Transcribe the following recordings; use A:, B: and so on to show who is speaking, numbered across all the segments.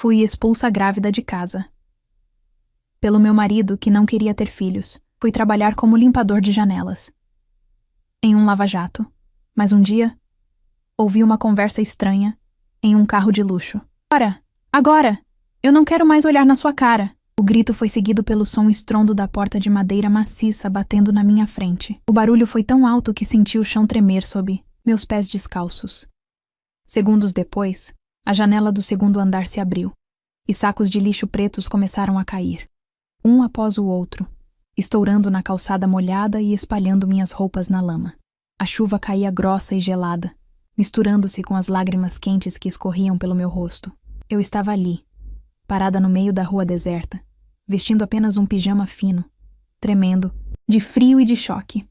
A: Fui expulsa grávida de casa. Pelo meu marido, que não queria ter filhos, fui trabalhar como limpador de janelas. Em um lava-jato. Mas um dia, ouvi uma conversa estranha em um carro de luxo. Agora! Agora! Eu não quero mais olhar na sua cara! O grito foi seguido pelo som estrondo da porta de madeira maciça batendo na minha frente. O barulho foi tão alto que senti o chão tremer sob meus pés descalços. Segundos depois, a janela do segundo andar se abriu, e sacos de lixo pretos começaram a cair, um após o outro, estourando na calçada molhada e espalhando minhas roupas na lama. A chuva caía grossa e gelada, misturando-se com as lágrimas quentes que escorriam pelo meu rosto. Eu estava ali, parada no meio da rua deserta, vestindo apenas um pijama fino, tremendo, de frio e de choque.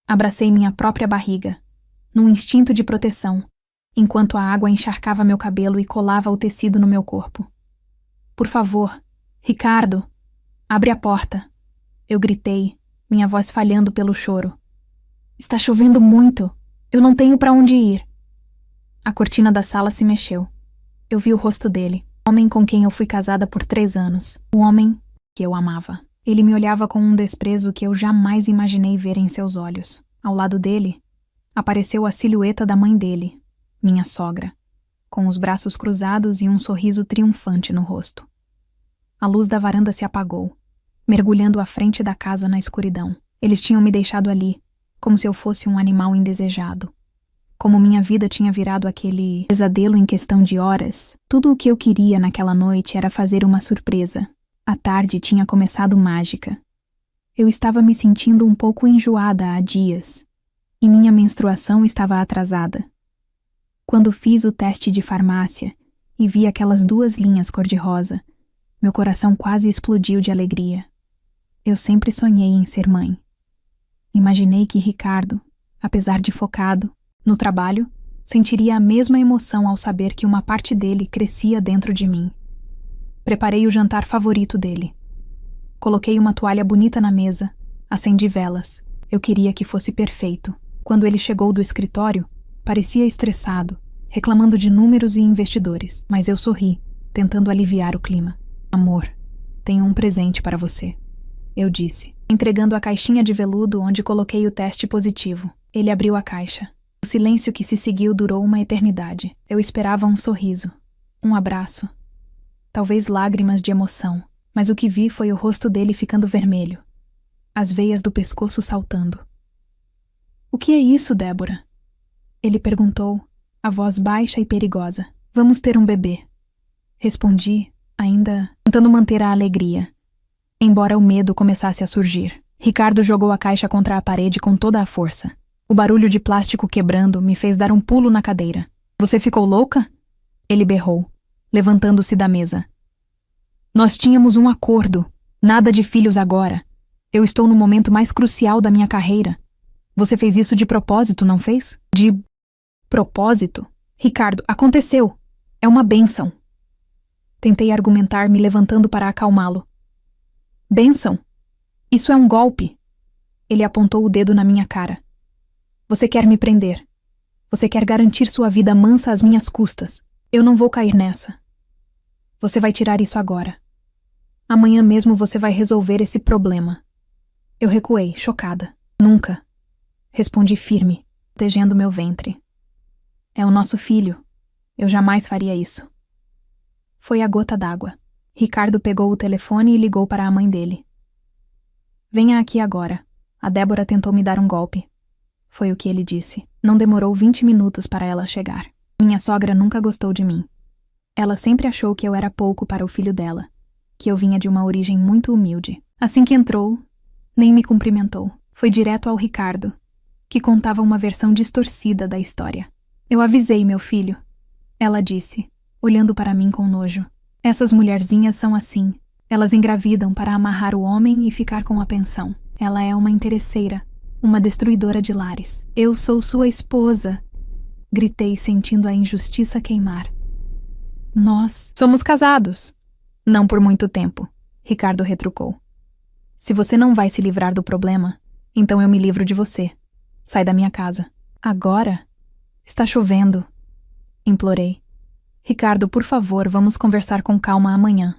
A: Abracei minha própria barriga, num instinto de proteção, enquanto a água encharcava meu cabelo e colava o tecido no meu corpo. Por favor, Ricardo, abre a porta. Eu gritei, minha voz falhando pelo choro. Está chovendo muito. Eu não tenho para onde ir. A cortina da sala se mexeu. Eu vi o rosto dele, o homem com quem eu fui casada por 3 anos, o homem que eu amava. Ele me olhava com um desprezo que eu jamais imaginei ver em seus olhos. Ao lado dele, apareceu a silhueta da mãe dele, minha sogra, com os braços cruzados e um sorriso triunfante no rosto. A luz da varanda se apagou, mergulhando a frente da casa na escuridão. Eles tinham me deixado ali, como se eu fosse um animal indesejado. Como minha vida tinha virado aquele pesadelo em questão de horas, tudo o que eu queria naquela noite era fazer uma surpresa. A tarde tinha começado mágica. Eu estava me sentindo um pouco enjoada há dias, e minha menstruação estava atrasada. Quando fiz o teste de farmácia e vi aquelas 2 linhas cor-de-rosa, meu coração quase explodiu de alegria. Eu sempre sonhei em ser mãe. Imaginei que Ricardo, apesar de focado no trabalho, sentiria a mesma emoção ao saber que uma parte dele crescia dentro de mim. Preparei o jantar favorito dele. Coloquei uma toalha bonita na mesa, acendi velas. Eu queria que fosse perfeito. Quando ele chegou do escritório, parecia estressado, reclamando de números e investidores, mas eu sorri, tentando aliviar o clima. Amor, tenho um presente para você, eu disse, entregando a caixinha de veludo onde coloquei o teste positivo. Ele abriu a caixa. O silêncio que se seguiu durou uma eternidade. Eu esperava um sorriso, um abraço, talvez lágrimas de emoção, mas o que vi foi o rosto dele ficando vermelho, as veias do pescoço saltando. O que é isso, Débora? Ele perguntou, a voz baixa e perigosa. Vamos ter um bebê. Respondi, ainda tentando manter a alegria, embora o medo começasse a surgir. Ricardo jogou a caixa contra a parede com toda a força. O barulho de plástico quebrando me fez dar um pulo na cadeira. Você ficou louca? Ele berrou, levantando-se da mesa. Nós tínhamos um acordo. Nada de filhos agora. Eu estou no momento mais crucial da minha carreira. Você fez isso de propósito, não fez? De propósito? Ricardo, aconteceu. É uma bênção. Tentei argumentar, me levantando para acalmá-lo. Bênção? Isso é um golpe. Ele apontou o dedo na minha cara. Você quer me prender. Você quer garantir sua vida mansa às minhas custas. Eu não vou cair nessa. Você vai tirar isso agora. Amanhã mesmo você vai resolver esse problema. Eu recuei, chocada. Nunca. Respondi firme, protegendo meu ventre. É o nosso filho. Eu jamais faria isso. Foi a gota d'água. Ricardo pegou o telefone e ligou para a mãe dele. Venha aqui agora. A Débora tentou me dar um golpe. Foi o que ele disse. Não demorou 20 minutos para ela chegar. Minha sogra nunca gostou de mim. Ela sempre achou que eu era pouco para o filho dela, que eu vinha de uma origem muito humilde. Assim que entrou, nem me cumprimentou. Foi direto ao Ricardo, que contava uma versão distorcida da história. Eu avisei meu filho, ela disse, olhando para mim com nojo. Essas mulherzinhas são assim. Elas engravidam para amarrar o homem e ficar com a pensão. Ela é uma interesseira, uma destruidora de lares. Eu sou sua esposa, gritei sentindo a injustiça queimar. Nós somos casados. Não por muito tempo, Ricardo retrucou. Se você não vai se livrar do problema, então eu me livro de você. Sai da minha casa. Agora? Está chovendo, implorei. Ricardo, por favor, vamos conversar com calma amanhã.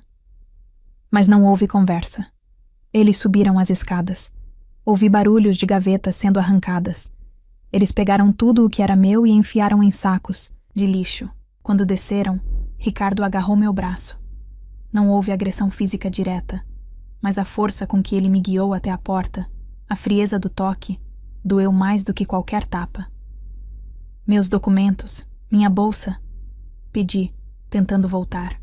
A: Mas não houve conversa. Eles subiram as escadas. Ouvi barulhos de gavetas sendo arrancadas. Eles pegaram tudo o que era meu e enfiaram em sacos de lixo. Quando desceram, Ricardo agarrou meu braço. Não houve agressão física direta, mas a força com que ele me guiou até a porta, a frieza do toque, doeu mais do que qualquer tapa. Meus documentos, minha bolsa, pedi, tentando voltar.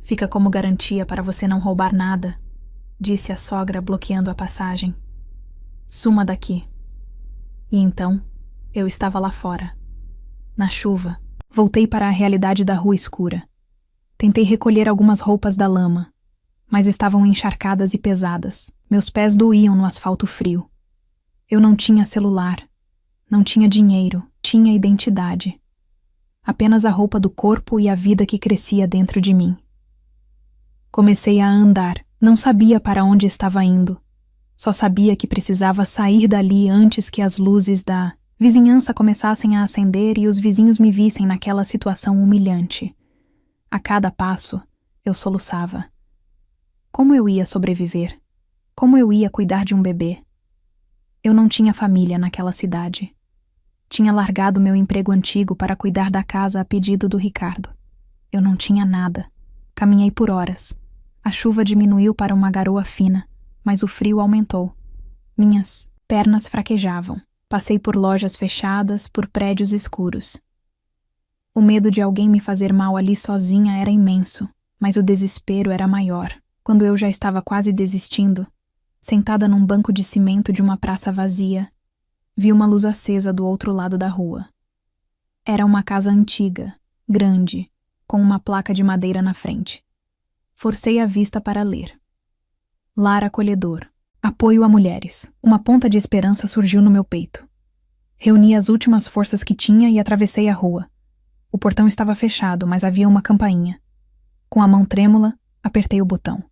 A: Fica como garantia para você não roubar nada, disse a sogra bloqueando a passagem. Suma daqui. E então, eu estava lá fora, na chuva. Voltei para a realidade da rua escura. Tentei recolher algumas roupas da lama, mas estavam encharcadas e pesadas. Meus pés doíam no asfalto frio. Eu não tinha celular, não tinha dinheiro, tinha identidade. Apenas a roupa do corpo e a vida que crescia dentro de mim. Comecei a andar, não sabia para onde estava indo. Só sabia que precisava sair dali antes que as luzes da vizinhança começassem a acender e os vizinhos me vissem naquela situação humilhante. A cada passo, eu soluçava. Como eu ia sobreviver? Como eu ia cuidar de um bebê? Eu não tinha família naquela cidade. Tinha largado meu emprego antigo para cuidar da casa a pedido do Ricardo. Eu não tinha nada. Caminhei por horas. A chuva diminuiu para uma garoa fina, mas o frio aumentou. Minhas pernas fraquejavam. Passei por lojas fechadas, por prédios escuros. O medo de alguém me fazer mal ali sozinha era imenso, mas o desespero era maior. Quando eu já estava quase desistindo, sentada num banco de cimento de uma praça vazia, vi uma luz acesa do outro lado da rua. Era uma casa antiga, grande, com uma placa de madeira na frente. Forcei a vista para ler. Lar acolhedor. Apoio a mulheres. Uma ponta de esperança surgiu no meu peito. Reuni as últimas forças que tinha e atravessei a rua. O portão estava fechado, mas havia uma campainha. Com a mão trêmula, apertei o botão.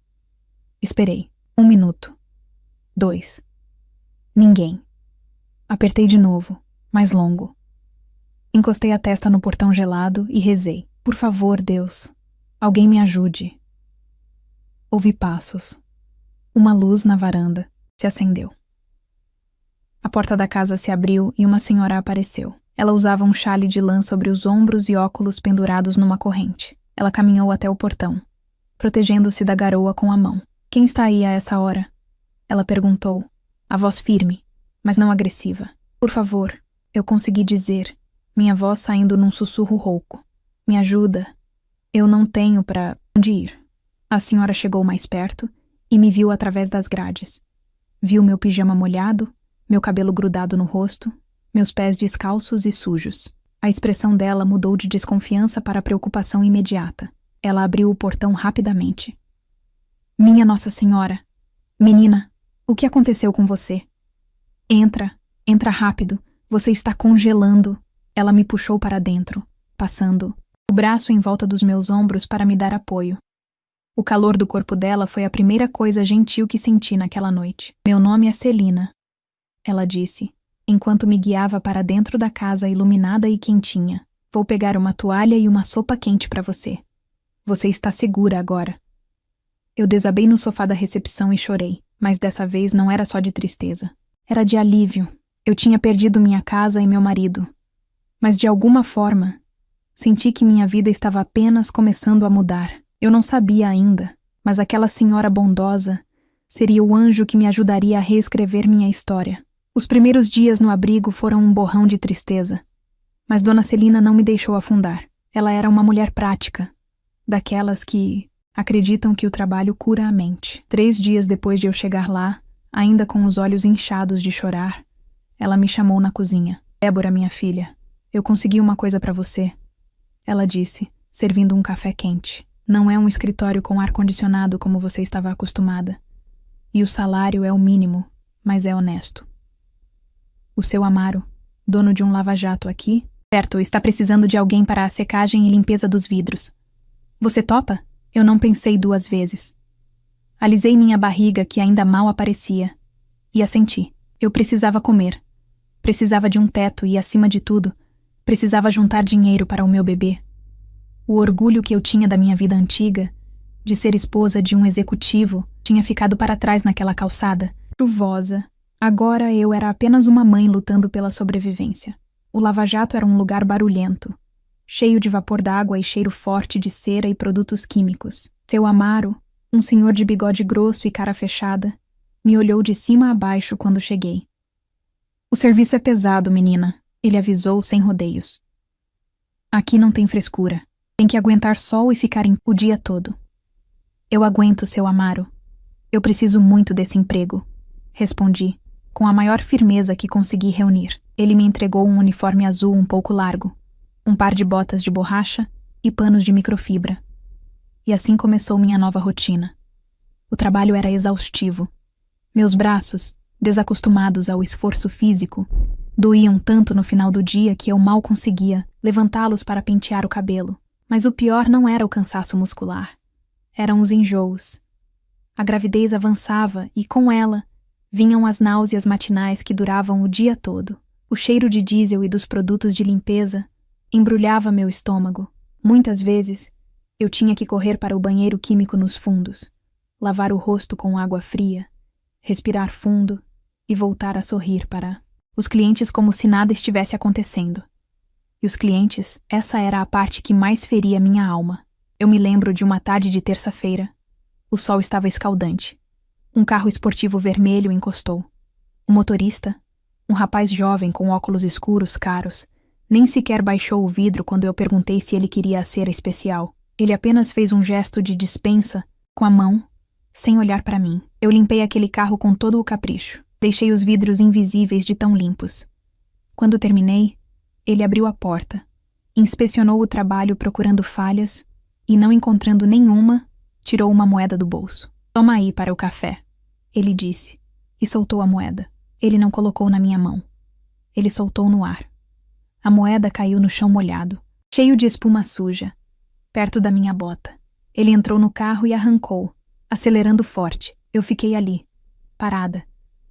A: Esperei. 1 minuto. 2. Ninguém. Apertei de novo, mais longo. Encostei a testa no portão gelado e rezei. Por favor, Deus, alguém me ajude. Ouvi passos. Uma luz na varanda se acendeu. A porta da casa se abriu e uma senhora apareceu. Ela usava um chale de lã sobre os ombros e óculos pendurados numa corrente. Ela caminhou até o portão, protegendo-se da garoa com a mão. Quem está aí a essa hora? Ela perguntou, a voz firme, mas não agressiva. Por favor, eu consegui dizer, minha voz saindo num sussurro rouco. Me ajuda. Eu não tenho para onde ir. A senhora chegou mais perto e me viu através das grades. Viu meu pijama molhado, meu cabelo grudado no rosto, meus pés descalços e sujos. A expressão dela mudou de desconfiança para preocupação imediata. Ela abriu o portão rapidamente. Minha Nossa Senhora! Menina, o que aconteceu com você? Entra rápido, você está congelando. Ela me puxou para dentro, passando o braço em volta dos meus ombros para me dar apoio. O calor do corpo dela foi a primeira coisa gentil que senti naquela noite. Meu nome é Celina, ela disse, enquanto me guiava para dentro da casa iluminada e quentinha. Vou pegar uma toalha e uma sopa quente para você. Você está segura agora. Eu desabei no sofá da recepção e chorei, mas dessa vez não era só de tristeza. Era de alívio. Eu tinha perdido minha casa e meu marido. Mas de alguma forma, senti que minha vida estava apenas começando a mudar. Eu não sabia ainda, mas aquela senhora bondosa seria o anjo que me ajudaria a reescrever minha história. Os primeiros dias no abrigo foram um borrão de tristeza, mas Dona Celina não me deixou afundar. Ela era uma mulher prática, daquelas que acreditam que o trabalho cura a mente. 3 dias depois de eu chegar lá, ainda com os olhos inchados de chorar, ela me chamou na cozinha. Débora, minha filha, eu consegui uma coisa para você, ela disse, servindo um café quente. Não é um escritório com ar-condicionado como você estava acostumada. E o salário é o mínimo, mas é honesto. O seu Amaro, dono de um lava-jato aqui, certo, está precisando de alguém para a secagem e limpeza dos vidros. Você topa? Eu não pensei 2 vezes. Alisei minha barriga, que ainda mal aparecia, e assenti. Eu precisava comer. Precisava de um teto e, acima de tudo, precisava juntar dinheiro para o meu bebê. O orgulho que eu tinha da minha vida antiga, de ser esposa de um executivo, tinha ficado para trás naquela calçada, chuvosa. Agora eu era apenas uma mãe lutando pela sobrevivência. O lava-jato era um lugar barulhento, cheio de vapor d'água e cheiro forte de cera e produtos químicos. Seu Amaro, um senhor de bigode grosso e cara fechada, me olhou de cima a baixo quando cheguei. "O serviço é pesado, menina", ele avisou sem rodeios. "Aqui não tem frescura. Tem que aguentar sol e ficar o dia todo." "Eu aguento, seu Amaro. Eu preciso muito desse emprego", respondi, com a maior firmeza que consegui reunir. Ele me entregou um uniforme azul um pouco largo, um par de botas de borracha e panos de microfibra. E assim começou minha nova rotina. O trabalho era exaustivo. Meus braços, desacostumados ao esforço físico, doíam tanto no final do dia que eu mal conseguia levantá-los para pentear o cabelo. Mas o pior não era o cansaço muscular. Eram os enjoos. A gravidez avançava e, com ela, vinham as náuseas matinais que duravam o dia todo. O cheiro de diesel e dos produtos de limpeza embrulhava meu estômago. Muitas vezes, eu tinha que correr para o banheiro químico nos fundos, lavar o rosto com água fria, respirar fundo e voltar a sorrir para os clientes como se nada estivesse acontecendo. E os clientes, essa era a parte que mais feria minha alma. Eu me lembro de uma tarde de terça-feira. O sol estava escaldante. Um carro esportivo vermelho encostou. O motorista, um rapaz jovem com óculos escuros caros, nem sequer baixou o vidro quando eu perguntei se ele queria a cera especial. Ele apenas fez um gesto de dispensa com a mão, sem olhar para mim. Eu limpei aquele carro com todo o capricho. Deixei os vidros invisíveis de tão limpos. Quando terminei, ele abriu a porta, inspecionou o trabalho procurando falhas e, não encontrando nenhuma, tirou uma moeda do bolso. "Toma aí para o café", ele disse, e soltou a moeda. Ele não colocou na minha mão. Ele soltou no ar. A moeda caiu no chão molhado, cheio de espuma suja, perto da minha bota. Ele entrou no carro e arrancou, acelerando forte. Eu fiquei ali, parada,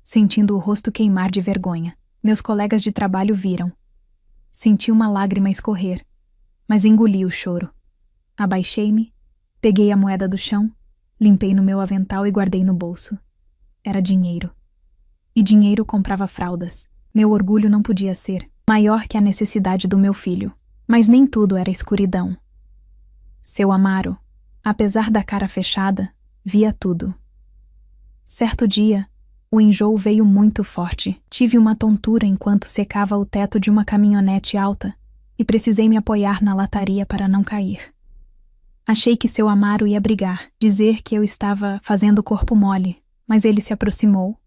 A: sentindo o rosto queimar de vergonha. Meus colegas de trabalho viram. Senti uma lágrima escorrer, mas engoli o choro. Abaixei-me, peguei a moeda do chão, limpei no meu avental e guardei no bolso. Era dinheiro. E dinheiro comprava fraldas. Meu orgulho não podia ser maior que a necessidade do meu filho. Mas nem tudo era escuridão. Seu Amaro, apesar da cara fechada, via tudo. Certo dia, o enjoo veio muito forte. Tive uma tontura enquanto secava o teto de uma caminhonete alta e precisei me apoiar na lataria para não cair. Achei que seu Amaro ia brigar, dizer que eu estava fazendo corpo mole, mas ele se aproximou,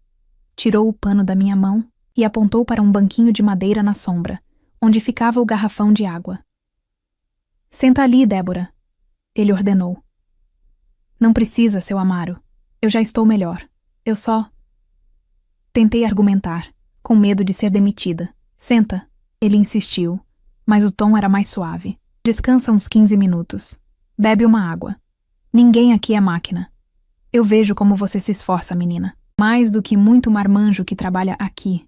A: tirou o pano da minha mão e apontou para um banquinho de madeira na sombra, onde ficava o garrafão de água. "Senta ali, Débora", ele ordenou. "Não precisa, seu Amaro. Eu já estou melhor. Eu só..." Tentei argumentar, com medo de ser demitida. "Senta", ele insistiu, mas o tom era mais suave. "Descansa uns 15 minutos. Bebe uma água. Ninguém aqui é máquina. Eu vejo como você se esforça, menina. Mais do que muito marmanjo que trabalha aqui.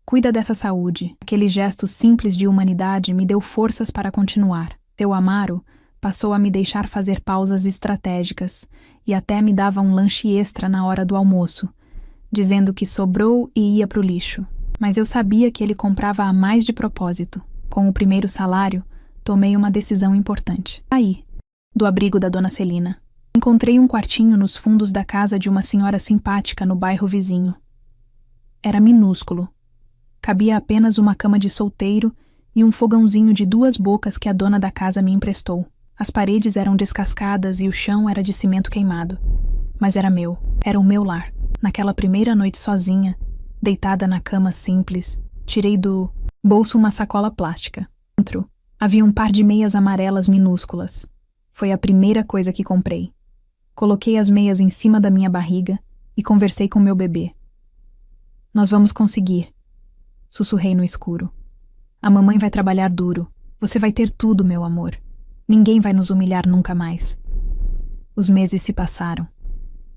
A: Cuida dessa saúde." Aquele gesto simples de humanidade me deu forças para continuar. Seu Amaro passou a me deixar fazer pausas estratégicas e até me dava um lanche extra na hora do almoço, dizendo que sobrou e ia pro lixo. Mas eu sabia que ele comprava a mais de propósito. Com o primeiro salário, tomei uma decisão importante. Saí do abrigo da dona Celina. Encontrei um quartinho nos fundos da casa de uma senhora simpática no bairro vizinho. Era minúsculo. Cabia apenas uma cama de solteiro e um fogãozinho de 2 bocas que a dona da casa me emprestou. As paredes eram descascadas e o chão era de cimento queimado. Mas era meu. Era o meu lar. Naquela primeira noite sozinha, deitada na cama simples, tirei do bolso uma sacola plástica. Dentro havia um par de meias amarelas minúsculas. Foi a primeira coisa que comprei. Coloquei as meias em cima da minha barriga e conversei com meu bebê. "Nós vamos conseguir", sussurrei no escuro. "A mamãe vai trabalhar duro. Você vai ter tudo, meu amor. Ninguém vai nos humilhar nunca mais." Os meses se passaram.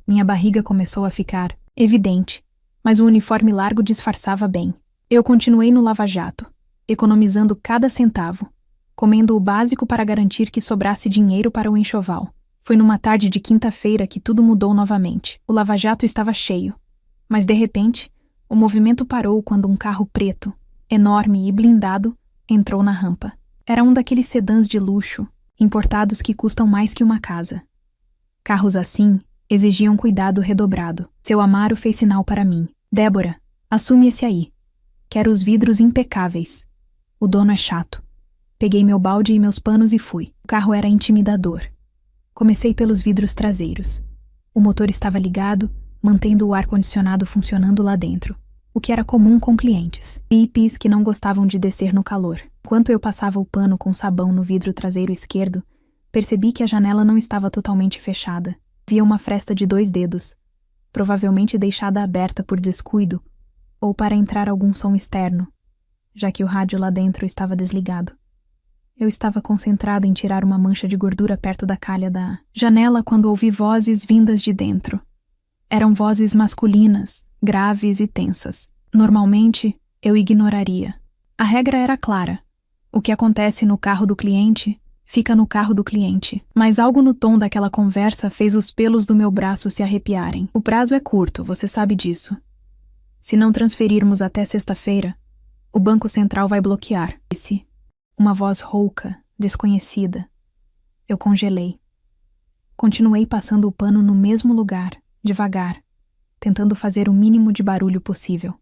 A: Minha barriga começou a ficar evidente, mas o uniforme largo disfarçava bem. Eu continuei no lava-jato, economizando cada centavo, comendo o básico para garantir que sobrasse dinheiro para o enxoval. Foi numa tarde de quinta-feira que tudo mudou novamente. O lava-jato estava cheio. Mas, de repente, o movimento parou quando um carro preto, enorme e blindado, entrou na rampa. Era um daqueles sedãs de luxo, importados que custam mais que uma casa. Carros assim exigiam cuidado redobrado. Seu Amaro fez sinal para mim. Débora, assume esse aí. Quero os vidros impecáveis. O dono é chato. Peguei meu balde e meus panos e fui. O carro era intimidador. Comecei pelos vidros traseiros. O motor estava ligado, mantendo o ar-condicionado funcionando lá dentro, o que era comum com clientes. Hippies que não gostavam de descer no calor. Enquanto eu passava o pano com sabão no vidro traseiro esquerdo, percebi que a janela não estava totalmente fechada. Via uma fresta de 2 dedos, provavelmente deixada aberta por descuido ou para entrar algum som externo, já que o rádio lá dentro estava desligado. Eu estava concentrada em tirar uma mancha de gordura perto da calha da janela quando ouvi vozes vindas de dentro. Eram vozes masculinas, graves e tensas. Normalmente, eu ignoraria. A regra era clara. O que acontece no carro do cliente, fica no carro do cliente. Mas algo no tom daquela conversa fez os pelos do meu braço se arrepiarem. O prazo é curto, você sabe disso. Se não transferirmos até sexta-feira, o Banco Central vai bloquear, disse. Uma voz rouca, desconhecida. Eu congelei. Continuei passando o pano no mesmo lugar, devagar, tentando fazer o mínimo de barulho possível.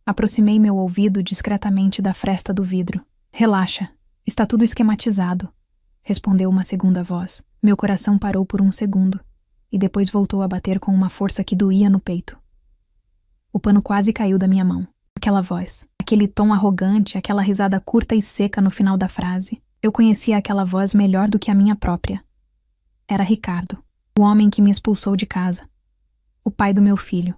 A: Aproximei meu ouvido discretamente da fresta do vidro. Relaxa, está tudo esquematizado, respondeu uma segunda voz. Meu coração parou por um segundo, e depois voltou a bater com uma força que doía no peito. O pano quase caiu da minha mão. Aquela voz, aquele tom arrogante, aquela risada curta e seca no final da frase. Eu conhecia aquela voz melhor do que a minha própria. Era Ricardo, o homem que me expulsou de casa. O pai do meu filho.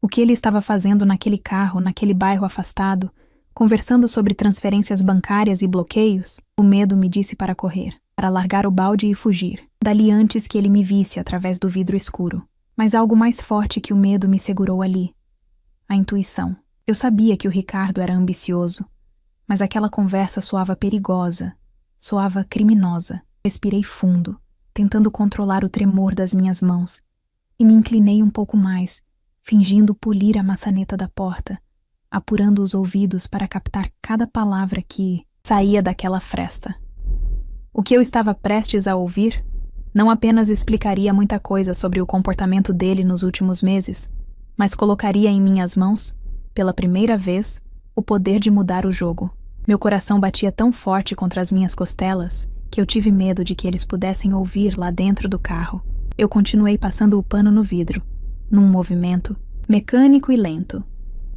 A: O que ele estava fazendo naquele carro, naquele bairro afastado, conversando sobre transferências bancárias e bloqueios? O medo me disse para correr, para largar o balde e fugir, dali antes que ele me visse através do vidro escuro. Mas algo mais forte que o medo me segurou ali. A intuição. Eu sabia que o Ricardo era ambicioso, mas aquela conversa soava perigosa, soava criminosa. Respirei fundo, tentando controlar o tremor das minhas mãos, e me inclinei um pouco mais, fingindo polir a maçaneta da porta, apurando os ouvidos para captar cada palavra que saía daquela fresta. O que eu estava prestes a ouvir não apenas explicaria muita coisa sobre o comportamento dele nos últimos meses, mas colocaria em minhas mãos, pela primeira vez, o poder de mudar o jogo. Meu coração batia tão forte contra as minhas costelas que eu tive medo de que eles pudessem ouvir lá dentro do carro. Eu continuei passando o pano no vidro, num movimento mecânico e lento,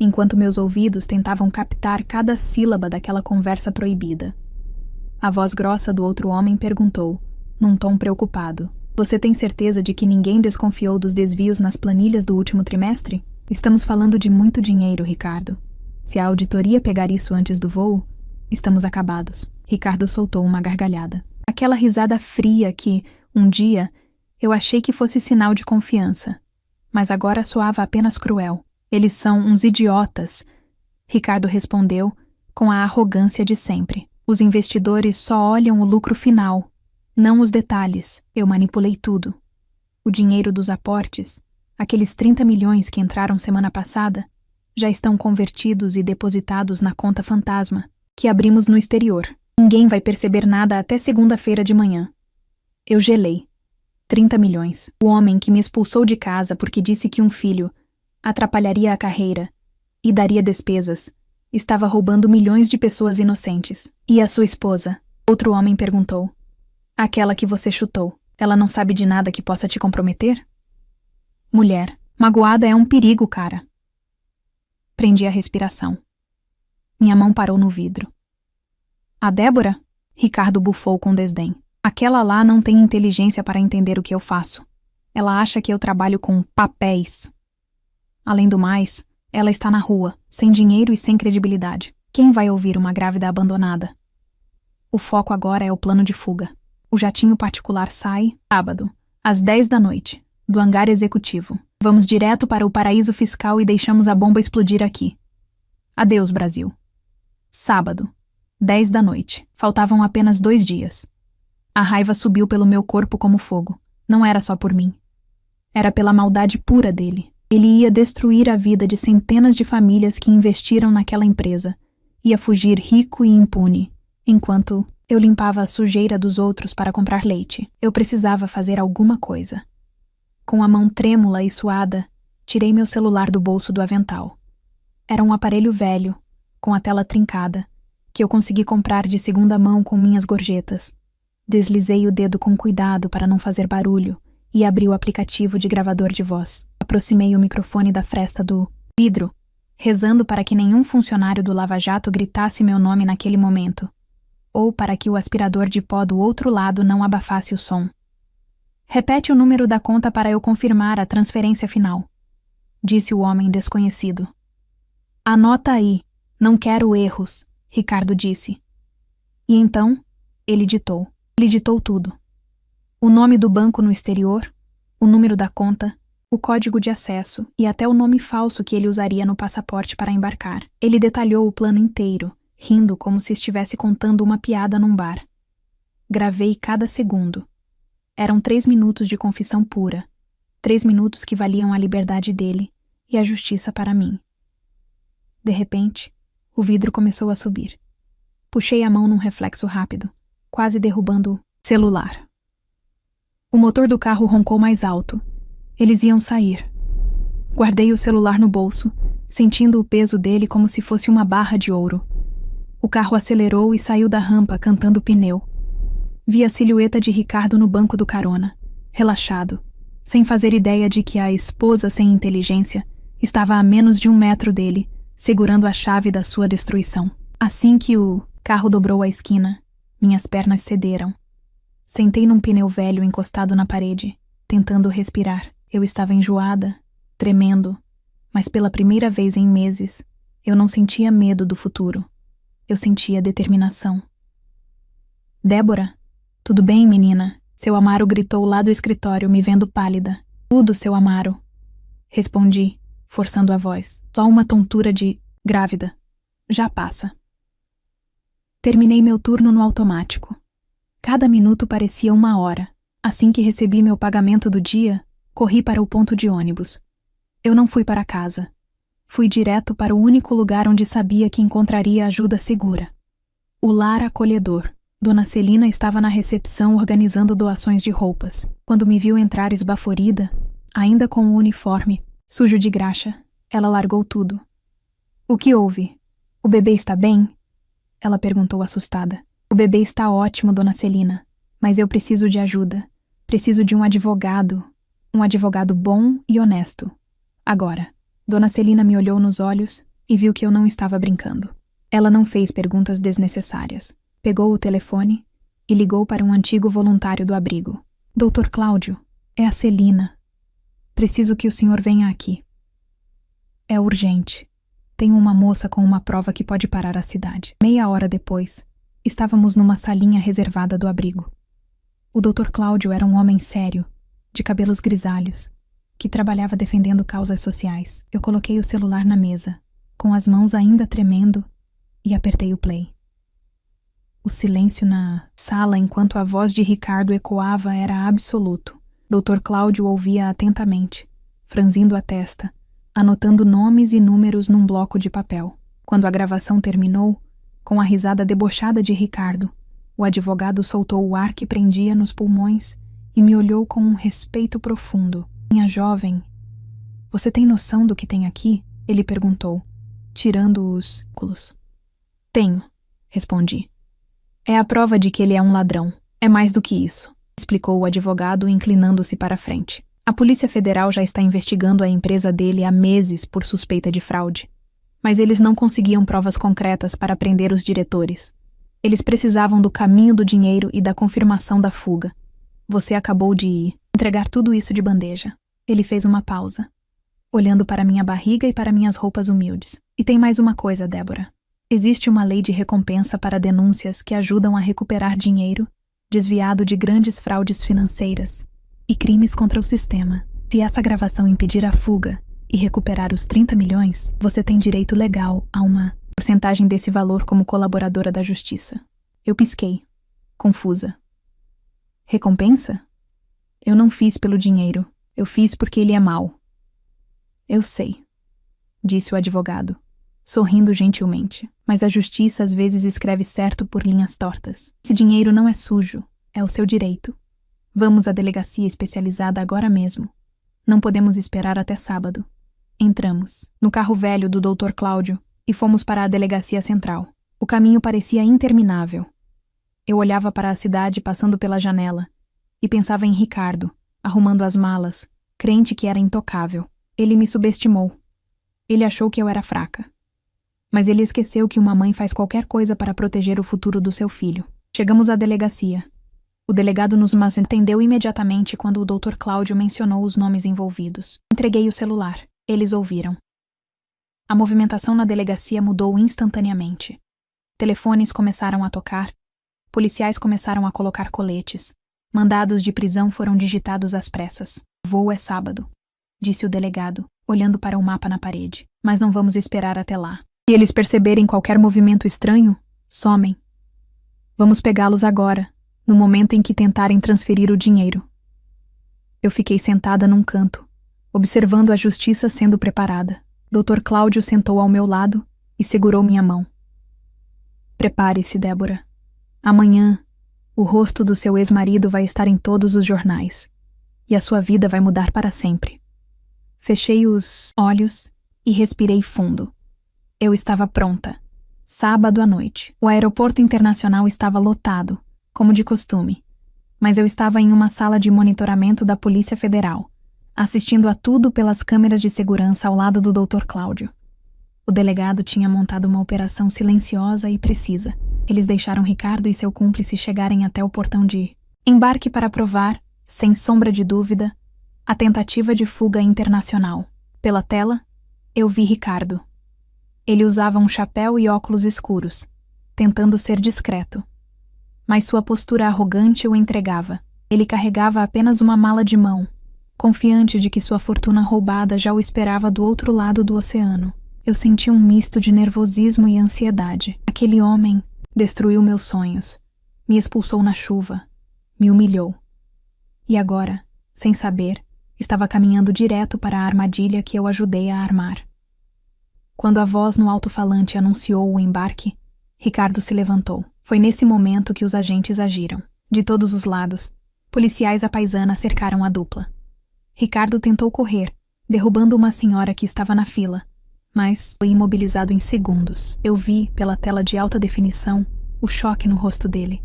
A: enquanto meus ouvidos tentavam captar cada sílaba daquela conversa proibida. A voz grossa do outro homem perguntou, num tom preocupado: "Você tem certeza de que ninguém desconfiou dos desvios nas planilhas do último trimestre? Estamos falando de muito dinheiro, Ricardo. Se a auditoria pegar isso antes do voo, estamos acabados." Ricardo soltou uma gargalhada. Aquela risada fria que, um dia, eu achei que fosse sinal de confiança. Mas agora soava apenas cruel. "Eles são uns idiotas", Ricardo respondeu com a arrogância de sempre. "Os investidores só olham o lucro final, não os detalhes." Eu manipulei tudo. O dinheiro dos aportes, aqueles 30 milhões que entraram semana passada, já estão convertidos e depositados na conta fantasma, que abrimos no exterior. Ninguém vai perceber nada até segunda-feira de manhã. Eu gelei. 30 milhões. O homem que me expulsou de casa porque disse que um filho atrapalharia a carreira e daria despesas, estava roubando milhões de pessoas inocentes. "E a sua esposa?" Outro homem perguntou. "Aquela que você chutou. Ela não sabe de nada que possa te comprometer?" "Mulher, magoada é um perigo, cara." Prendi a respiração. Minha mão parou no vidro. "A Débora?" Ricardo bufou com desdém. "Aquela lá não tem inteligência para entender o que eu faço. Ela acha que eu trabalho com papéis. Além do mais, ela está na rua, sem dinheiro e sem credibilidade. Quem vai ouvir uma grávida abandonada?" O foco agora é o plano de fuga. O jatinho particular sai, sábado, às 10 da noite, do hangar executivo. Vamos direto para o paraíso fiscal e deixamos a bomba explodir aqui. Adeus, Brasil. Sábado, 10 da noite. Faltavam apenas 2 dias. A raiva subiu pelo meu corpo como fogo. Não era só por mim. Era pela maldade pura dele. Ele ia destruir a vida de centenas de famílias que investiram naquela empresa. Ia fugir rico e impune, enquanto eu limpava a sujeira dos outros para comprar leite. Eu precisava fazer alguma coisa. Com a mão trêmula e suada, tirei meu celular do bolso do avental. Era um aparelho velho, com a tela trincada, que eu consegui comprar de segunda mão com minhas gorjetas. Deslizei o dedo com cuidado para não fazer barulho e abri o aplicativo de gravador de voz. Aproximei o microfone da fresta do vidro, rezando para que nenhum funcionário do Lava Jato gritasse meu nome naquele momento, ou para que o aspirador de pó do outro lado não abafasse o som. Repete o número da conta para eu confirmar a transferência final, disse o homem desconhecido. Anota aí, não quero erros, Ricardo disse. E então, ele ditou. Ele ditou tudo. O nome do banco no exterior, o número da conta, o código de acesso e até o nome falso que ele usaria no passaporte para embarcar. Ele detalhou o plano inteiro, rindo como se estivesse contando uma piada num bar. Gravei cada segundo. Eram 3 minutos de confissão pura. 3 minutos que valiam a liberdade dele e a justiça para mim. De repente, o vidro começou a subir. Puxei a mão num reflexo rápido, quase derrubando o celular. O motor do carro roncou mais alto. Eles iam sair. Guardei o celular no bolso, sentindo o peso dele como se fosse uma barra de ouro. O carro acelerou e saiu da rampa cantando pneu. Vi a silhueta de Ricardo no banco do carona, relaxado, sem fazer ideia de que a esposa sem inteligência estava a menos de 1 metro dele, segurando a chave da sua destruição. Assim que o carro dobrou a esquina, minhas pernas cederam. Sentei num pneu velho encostado na parede, tentando respirar. Eu estava enjoada, tremendo, mas pela primeira vez em meses, eu não sentia medo do futuro. Eu sentia determinação. Débora? Tudo bem, menina? Seu Amaro gritou lá do escritório, me vendo pálida. Tudo, seu Amaro. Respondi, forçando a voz. Só uma tontura de grávida. Já passa. Terminei meu turno no automático. Cada minuto parecia 1 hora. Assim que recebi meu pagamento do dia, corri para o ponto de ônibus. Eu não fui para casa. Fui direto para o único lugar onde sabia que encontraria ajuda segura. O lar acolhedor. Dona Celina estava na recepção organizando doações de roupas. Quando me viu entrar esbaforida, ainda com o uniforme, sujo de graxa, ela largou tudo. O que houve? O bebê está bem? Ela perguntou assustada. O bebê está ótimo, Dona Celina, mas eu preciso de ajuda. Preciso de um advogado bom e honesto. Agora. Dona Celina me olhou nos olhos e viu que eu não estava brincando. Ela não fez perguntas desnecessárias. Pegou o telefone e ligou para um antigo voluntário do abrigo. Doutor Cláudio, é a Celina. Preciso que o senhor venha aqui. É urgente. Tenho uma moça com uma prova que pode parar a cidade. Meia hora depois, estávamos numa salinha reservada do abrigo. O Dr. Cláudio era um homem sério, de cabelos grisalhos, que trabalhava defendendo causas sociais. Eu coloquei o celular na mesa, com as mãos ainda tremendo, e apertei o play. O silêncio na sala enquanto a voz de Ricardo ecoava era absoluto. Dr. Cláudio ouvia atentamente, franzindo a testa, anotando nomes e números num bloco de papel. Quando a gravação terminou, com a risada debochada de Ricardo, o advogado soltou o ar que prendia nos pulmões e me olhou com um respeito profundo. Minha jovem, você tem noção do que tem aqui? Ele perguntou, tirando os óculos. Tenho, respondi. É a prova de que ele é um ladrão. É mais do que isso, explicou o advogado, inclinando-se para a frente. A Polícia Federal já está investigando a empresa dele há meses por suspeita de fraude. Mas eles não conseguiam provas concretas para prender os diretores. Eles precisavam do caminho do dinheiro e da confirmação da fuga. Você acabou de entregar tudo isso de bandeja. Ele fez uma pausa, olhando para minha barriga e para minhas roupas humildes. E tem mais uma coisa, Débora. Existe uma lei de recompensa para denúncias que ajudam a recuperar dinheiro desviado de grandes fraudes financeiras e crimes contra o sistema. Se essa gravação impedir a fuga e recuperar os 30 milhões, você tem direito legal a uma Porcentagem desse valor como colaboradora da justiça. Eu pisquei, confusa. Recompensa? Eu não fiz pelo dinheiro. Eu fiz porque ele é mau. Eu sei, disse o advogado, sorrindo gentilmente. Mas a justiça às vezes escreve certo por linhas tortas. Esse dinheiro não é sujo. É o seu direito. Vamos à delegacia especializada agora mesmo. Não podemos esperar até sábado. Entramos, no carro velho do Dr. Cláudio, e fomos para a delegacia central. O caminho parecia interminável. Eu olhava para a cidade passando pela janela e pensava em Ricardo, arrumando as malas, crente que era intocável. Ele me subestimou. Ele achou que eu era fraca. Mas ele esqueceu que uma mãe faz qualquer coisa para proteger o futuro do seu filho. Chegamos à delegacia. O delegado nos atendeu imediatamente quando o Dr. Cláudio mencionou os nomes envolvidos. Entreguei o celular. Eles ouviram. A movimentação na delegacia mudou instantaneamente. Telefones começaram a tocar. Policiais começaram a colocar coletes. Mandados de prisão foram digitados às pressas. O voo é sábado, disse o delegado, olhando para o mapa na parede. Mas não vamos esperar até lá. Se eles perceberem qualquer movimento estranho, somem. Vamos pegá-los agora, no momento em que tentarem transferir o dinheiro. Eu fiquei sentada num canto, observando a justiça sendo preparada. Dr. Cláudio sentou ao meu lado e segurou minha mão. Prepare-se, Débora. Amanhã, o rosto do seu ex-marido vai estar em todos os jornais, e a sua vida vai mudar para sempre. Fechei os olhos e respirei fundo. Eu estava pronta. Sábado à noite. O aeroporto internacional estava lotado, como de costume, mas eu estava em uma sala de monitoramento da Polícia Federal, assistindo a tudo pelas câmeras de segurança ao lado do Dr. Cláudio. O delegado tinha montado uma operação silenciosa e precisa. Eles deixaram Ricardo e seu cúmplice chegarem até o portão de embarque para provar, sem sombra de dúvida, a tentativa de fuga internacional. Pela tela, eu vi Ricardo. Ele usava um chapéu e óculos escuros, tentando ser discreto. Mas sua postura arrogante o entregava. Ele carregava apenas uma mala de mão, confiante de que sua fortuna roubada já o esperava do outro lado do oceano. Eu senti um misto de nervosismo e ansiedade. Aquele homem destruiu meus sonhos, me expulsou na chuva, me humilhou. E agora, sem saber, estava caminhando direto para a armadilha que eu ajudei a armar. Quando a voz no alto-falante anunciou o embarque, Ricardo se levantou. Foi nesse momento que os agentes agiram. De todos os lados, policiais à paisana cercaram a dupla. Ricardo tentou correr, derrubando uma senhora que estava na fila, mas foi imobilizado em segundos. Eu vi, pela tela de alta definição, o choque no rosto dele.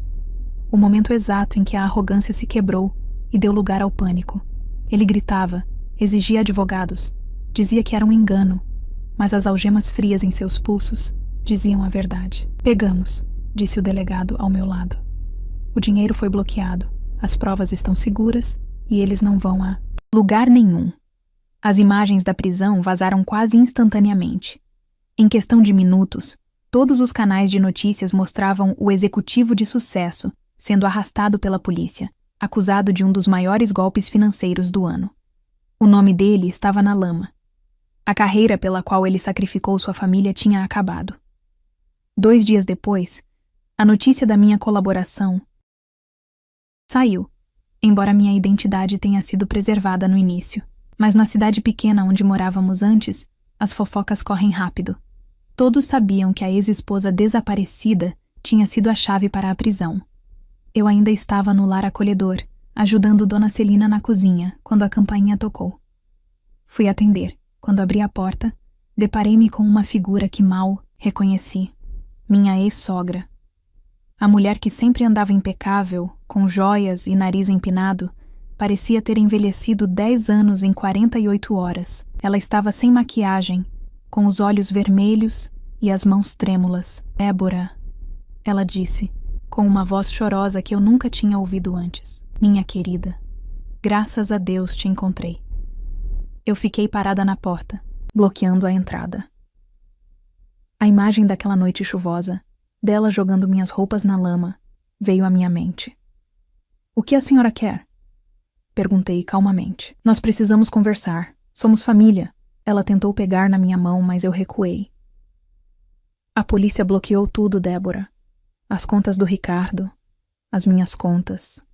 A: O momento exato em que a arrogância se quebrou e deu lugar ao pânico. Ele gritava, exigia advogados, dizia que era um engano, mas as algemas frias em seus pulsos diziam a verdade. Pegamos, disse o delegado ao meu lado. O dinheiro foi bloqueado, as provas estão seguras e eles não vão a lugar nenhum. As imagens da prisão vazaram quase instantaneamente. Em questão de minutos, todos os canais de notícias mostravam o executivo de sucesso sendo arrastado pela polícia, acusado de um dos maiores golpes financeiros do ano. O nome dele estava na lama. A carreira pela qual ele sacrificou sua família tinha acabado. 2 dias depois, a notícia da minha colaboração saiu, embora minha identidade tenha sido preservada no início. Mas na cidade pequena onde morávamos antes, as fofocas correm rápido. Todos sabiam que a ex-esposa desaparecida tinha sido a chave para a prisão. Eu ainda estava no lar acolhedor, ajudando Dona Celina na cozinha, quando a campainha tocou. Fui atender. Quando abri a porta, deparei-me com uma figura que mal reconheci. Minha ex-sogra. A mulher que sempre andava impecável, com joias e nariz empinado, parecia ter envelhecido 10 anos em 48 horas. Ela estava sem maquiagem, com os olhos vermelhos e as mãos trêmulas. Débora, ela disse, com uma voz chorosa que eu nunca tinha ouvido antes. Minha querida, graças a Deus te encontrei. Eu fiquei parada na porta, bloqueando a entrada. A imagem daquela noite chuvosa, dela jogando minhas roupas na lama, veio à minha mente. O que a senhora quer? Perguntei calmamente. Nós precisamos conversar. Somos família. Ela tentou pegar na minha mão, mas eu recuei. A polícia bloqueou tudo, Débora. As contas do Ricardo, as minhas contas.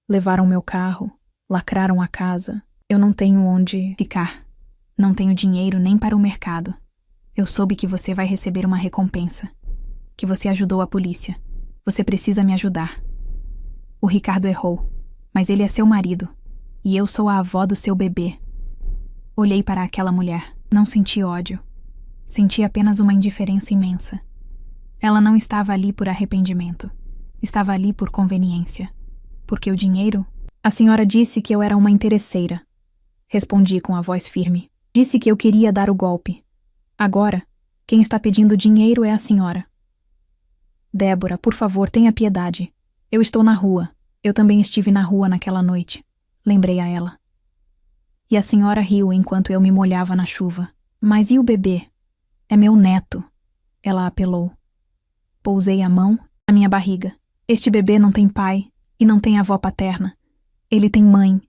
A: Levaram meu carro, lacraram a casa. Eu não tenho onde ficar. Não tenho dinheiro nem para o mercado. Eu soube que você vai receber uma recompensa. Que você ajudou a polícia. Você precisa me ajudar. O Ricardo errou, mas ele é seu marido. E eu sou a avó do seu bebê. Olhei para aquela mulher. Não senti ódio. Senti apenas uma indiferença imensa. Ela não estava ali por arrependimento. Estava ali por conveniência. Porque o dinheiro? A senhora disse que eu era uma interesseira. Respondi com a voz firme. Disse que eu queria dar o golpe. Agora, quem está pedindo dinheiro é a senhora. Débora, por favor, tenha piedade. Eu estou na rua. Eu também estive na rua naquela noite. Lembrei a ela. E a senhora riu enquanto eu me molhava na chuva. Mas e o bebê? É meu neto. Ela apelou. Pousei a mão na minha barriga. Este bebê não tem pai e não tem avó paterna. Ele tem mãe.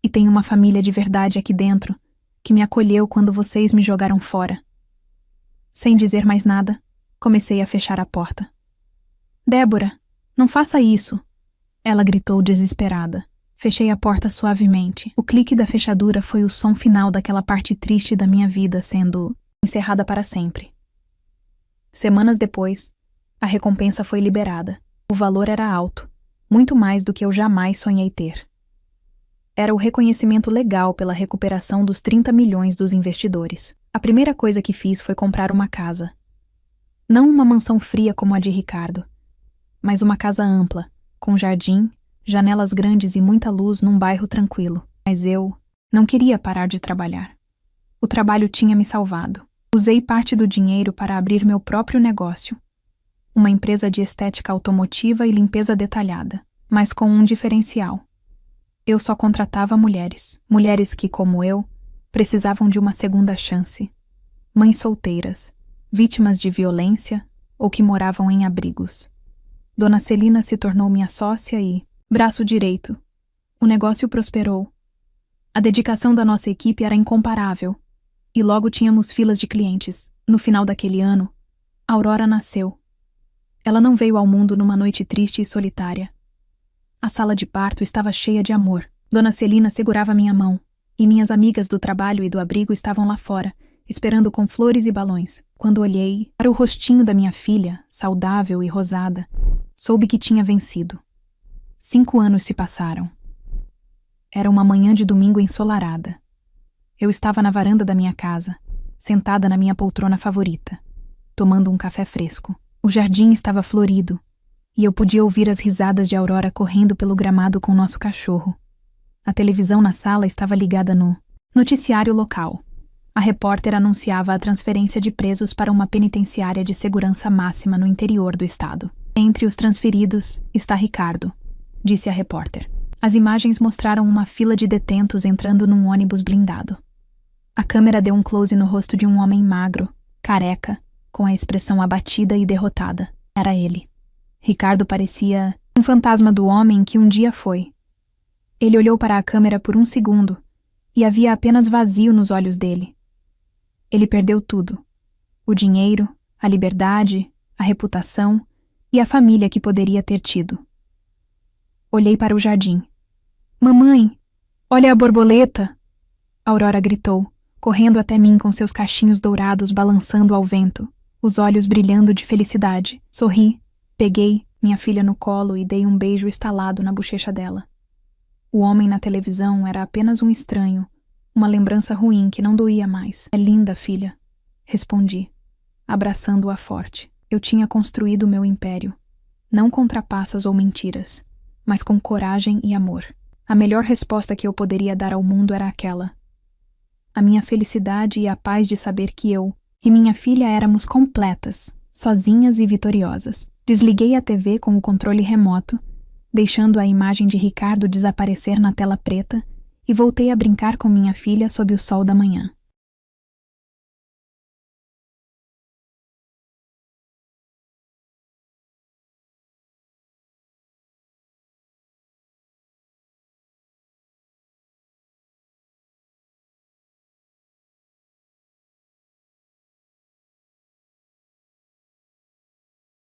A: E tem uma família de verdade aqui dentro, que me acolheu quando vocês me jogaram fora. Sem dizer mais nada, comecei a fechar a porta. Débora, não faça isso! Ela gritou desesperada. Fechei a porta suavemente. O clique da fechadura foi o som final daquela parte triste da minha vida sendo encerrada para sempre. Semanas depois, a recompensa foi liberada. O valor era alto, muito mais do que eu jamais sonhei ter. Era o reconhecimento legal pela recuperação dos 30 milhões dos investidores. A primeira coisa que fiz foi comprar uma casa. Não uma mansão fria como a de Ricardo, mas uma casa ampla, com jardim, janelas grandes e muita luz num bairro tranquilo. Mas eu não queria parar de trabalhar. O trabalho tinha me salvado. Usei parte do dinheiro para abrir meu próprio negócio. Uma empresa de estética automotiva e limpeza detalhada, mas com um diferencial. Eu só contratava mulheres. Mulheres que, como eu, precisavam de uma segunda chance. Mães solteiras, vítimas de violência ou que moravam em abrigos. Dona Celina se tornou minha sócia e braço direito. O negócio prosperou. A dedicação da nossa equipe era incomparável. E logo tínhamos filas de clientes. No final daquele ano, Aurora nasceu. Ela não veio ao mundo numa noite triste e solitária. A sala de parto estava cheia de amor. Dona Celina segurava minha mão, e minhas amigas do trabalho e do abrigo estavam lá fora, esperando com flores e balões. Quando olhei para o rostinho da minha filha, saudável e rosada, soube que tinha vencido. 5 anos se passaram. Era uma manhã de domingo ensolarada. Eu estava na varanda da minha casa, sentada na minha poltrona favorita, tomando um café fresco. O jardim estava florido, e eu podia ouvir as risadas de Aurora correndo pelo gramado com nosso cachorro. A televisão na sala estava ligada no noticiário local. A repórter anunciava a transferência de presos para uma penitenciária de segurança máxima no interior do estado. Entre os transferidos está Ricardo, disse a repórter. As imagens mostraram uma fila de detentos entrando num ônibus blindado. A câmera deu um close no rosto de um homem magro, careca, com a expressão abatida e derrotada. Era ele. Ricardo parecia um fantasma do homem que um dia foi. Ele olhou para a câmera por um segundo e havia apenas vazio nos olhos dele. Ele perdeu tudo. O dinheiro, a liberdade, a reputação e a família que poderia ter tido. Olhei para o jardim. Mamãe, olha a borboleta! Aurora gritou, correndo até mim com seus cachinhos dourados balançando ao vento, os olhos brilhando de felicidade. Sorri, peguei minha filha no colo e dei um beijo estalado na bochecha dela. O homem na televisão era apenas um estranho, uma lembrança ruim que não doía mais. É linda, filha, respondi, abraçando-a forte. Eu tinha construído meu império, não com trapaças ou mentiras, mas com coragem e amor. A melhor resposta que eu poderia dar ao mundo era aquela. A minha felicidade e a paz de saber que eu e minha filha éramos completas, sozinhas e vitoriosas. Desliguei a TV com o controle remoto, deixando a imagem de Ricardo desaparecer na tela preta, e voltei a brincar com minha filha sob o sol da manhã.